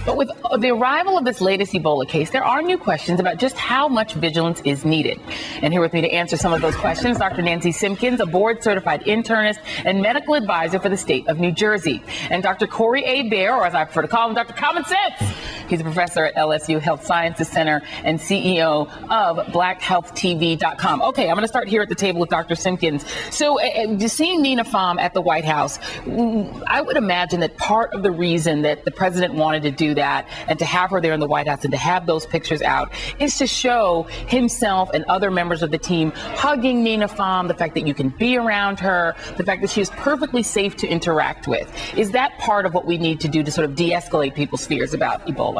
But with the arrival of this latest Ebola case, there are new questions about just how much vigilance is needed. And here with me to answer some of those questions, Dr. Nancy Simpkins, a board-certified internist and medical advisor for the state of New Jersey. And Dr. Corey Hebert, or as I prefer to call him, Dr. Common Sense. He's a professor at LSU Health Sciences Center and CEO of BlackHealthTV.com. Okay, I'm going to start here at the table with Dr. Simpkins. So just seeing Nina Pham at the White House, I would imagine that part of the reason that the president wanted to do that and to have her there in the White House and to have those pictures out is to show himself and other members of the team hugging Nina Pham, the fact that you can be around her, the fact that she is perfectly safe to interact with. Is that part of what we need to do to sort of de-escalate people's fears about Ebola?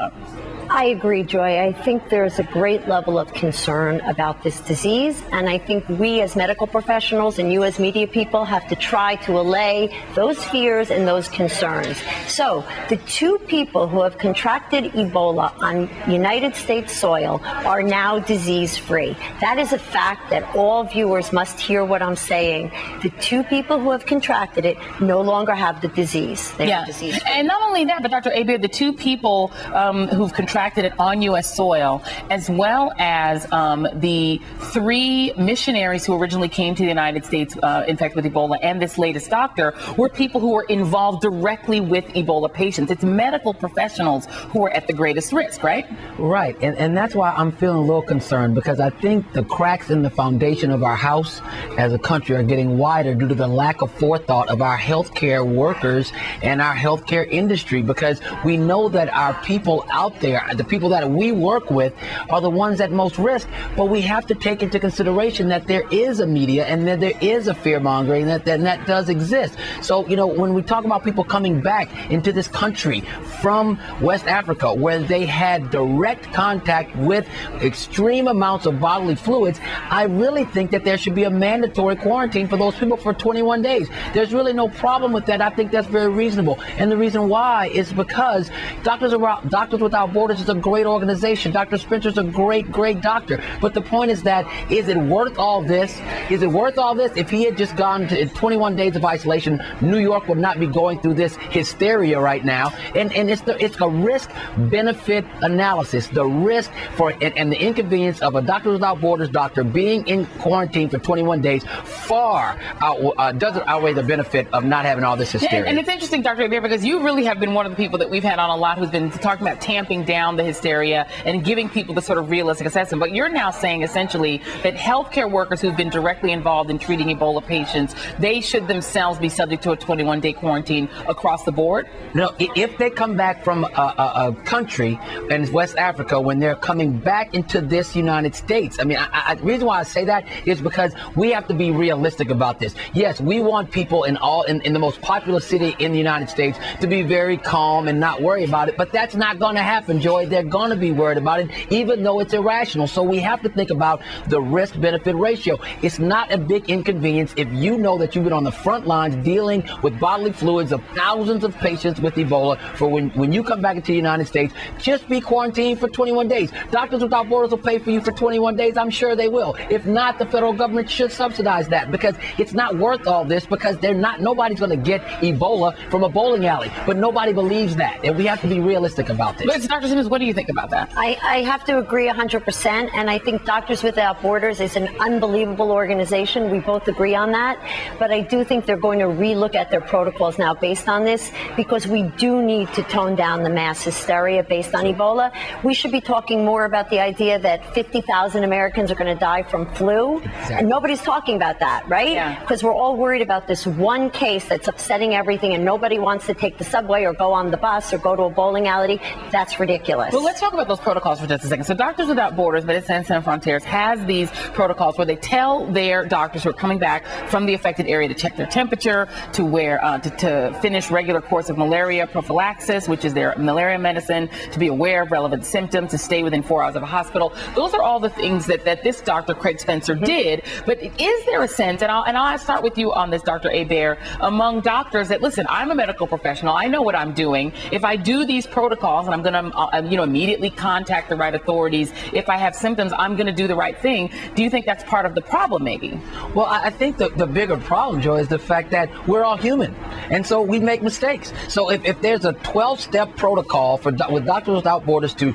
I agree, Joy. I think there's a great level of concern about this disease, and I think we as medical professionals and you as media people have to try to allay those fears and those concerns. So the two people who have contracted Ebola on United States soil are now disease-free. That is a fact that all viewers must hear what I'm saying. The two people who have contracted it no longer have the disease. They are disease-free. And not only that, but Dr. Hebert, the two people who've contracted it on U.S. soil, as well as the 3 missionaries who originally came to the United States infected with Ebola, and this latest doctor, were people who were involved directly with Ebola patients. It's medical professionals who are at the greatest risk, right? Right, and that's why I'm feeling a little concerned, because I think the cracks in the foundation of our house as a country are getting wider due to the lack of forethought of our healthcare workers and our healthcare industry, because we know that our people out there, the people that we work with, are the ones at most risk. But we have to take into consideration that there is a media and that there is a fear mongering that does exist. So, you know, when we talk about people coming back into this country from West Africa, where they had direct contact with extreme amounts of bodily fluids, I really think that there should be a mandatory quarantine for those people for 21 days. There's really no problem with that. I think that's very reasonable. And the reason why is because Doctors Without Borders is a great organization. Dr. Spencer's a great doctor. But the point is that, is it worth all this? Is it worth all this? If he had just gone to 21 days of isolation, New York would not be going through this hysteria right now. And it's a risk-benefit analysis. The risk for and the inconvenience of a Doctors Without Borders doctor being in quarantine for 21 days doesn't outweigh the benefit of not having all this hysteria. And it's interesting, Dr. Hebert, because you really have been one of the people that we've had on a lot who's been talking about tamping down the hysteria and giving people the sort of realistic assessment. But you're now saying essentially that healthcare workers who've been directly involved in treating Ebola patients, they should themselves be subject to a 21-day quarantine across the board? No, if they come back from a country in West Africa, when they're coming back into this United States, I mean, the reason why I say that is because we have to be realistic about this. Yes, we want people in the most populous city in the United States to be very calm and not worry about it, but that's not going to happen, Joy. They're going to be worried about it, even though it's irrational. So we have to think about the risk-benefit ratio. It's not a big inconvenience if you know that you've been on the front lines dealing with bodily fluids of thousands of patients with Ebola. For when you come back into the United States, just be quarantined for 21 days. Doctors Without Borders will pay for you for 21 days. I'm sure they will. If not, the federal government should subsidize that, because it's not worth all this, because nobody's going to get Ebola from a bowling alley. But nobody believes that, and we have to be realistic about this. But Dr. Simmons, what do you think about that? I have to agree 100%, and I think Doctors Without Borders is an unbelievable organization. We both agree on that, but I do think they're going to relook at their protocols now based on this, because we do need to tone down the mass hysteria based on Ebola. We should be talking more about the idea that 50,000 Americans are going to die from flu, exactly. And nobody's talking about that, right? Because we're all worried about this one case that's upsetting everything, and nobody wants to take the subway or go on the bus or go to a bowling alley. That's ridiculous. Well, let's talk about those protocols for just a second. So Doctors Without Borders, Medicine Sans Frontières, has these protocols where they tell their doctors who are coming back from the affected area to check their temperature, to wear, to finish regular course of malaria prophylaxis, which is their malaria medicine, to be aware of relevant symptoms, to stay within 4 hours of a hospital. Those are all the things that this Dr. Craig Spencer did. But is there a sense, and I'll start with you on this, Dr. Hebert, among doctors that, listen, I'm a medical professional, I know what I'm doing. If I do these protocols and I'm immediately contact the right authorities. If I have symptoms, I'm going to do the right thing. Do you think that's part of the problem, maybe? Well, I think the bigger problem, Joy, is the fact that we're all human. And so we make mistakes. So if there's a 12-step protocol with Doctors Without Borders to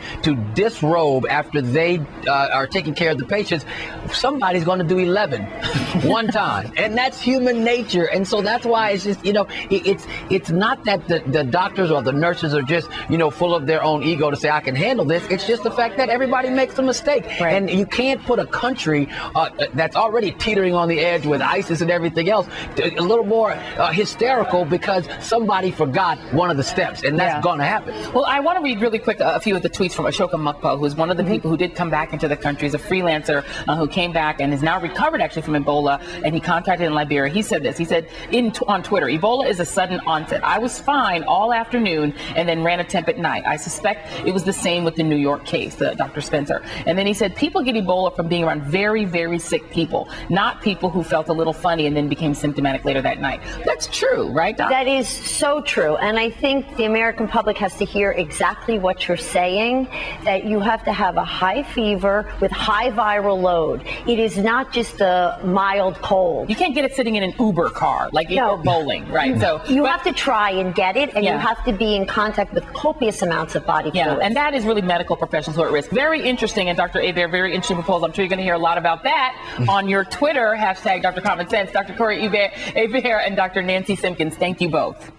disrobe after they are taking care of the patients, somebody's going to do 11 one time. And that's human nature. And so that's why it's just, it's not that the doctors or the nurses are just, full of their own ego to say, I can handle this. It's just the fact that everybody makes a mistake. Right. And you can't put a country that's already teetering on the edge with ISIS and everything else a little more hysterical because somebody forgot one of the steps. And that's going to happen. Well, I want to read really quick a few of the tweets from Ashoka Mukpo, who's one of the people who did come back into the country. He's a freelancer who came back and is now recovered actually from Ebola, and he contracted in Liberia. He said this. He said on Twitter, Ebola is a sudden onset. I was fine all afternoon and then ran a temp at night. I suspect it was the same with the New York case, Dr. Spencer. And then he said people get Ebola from being around very, very sick people, not people who felt a little funny and then became symptomatic later that night. That's true, right, Doc? That is so true. And I think the American public has to hear exactly what you're saying, that you have to have a high fever with high viral load. It is not just a mild cold. You can't get it sitting in an Uber car, like you're bowling, right? So you have to try and get it, and you have to be in contact with copious amounts of body fluids. And that is really medical professionals who are at risk. Very interesting, and Dr. Hebert, very interesting proposal. I'm sure you're going to hear a lot about that on your Twitter, #Dr. Common Sense. Dr. Corey Hebert and Dr. Nancy Simpkins, thank you both.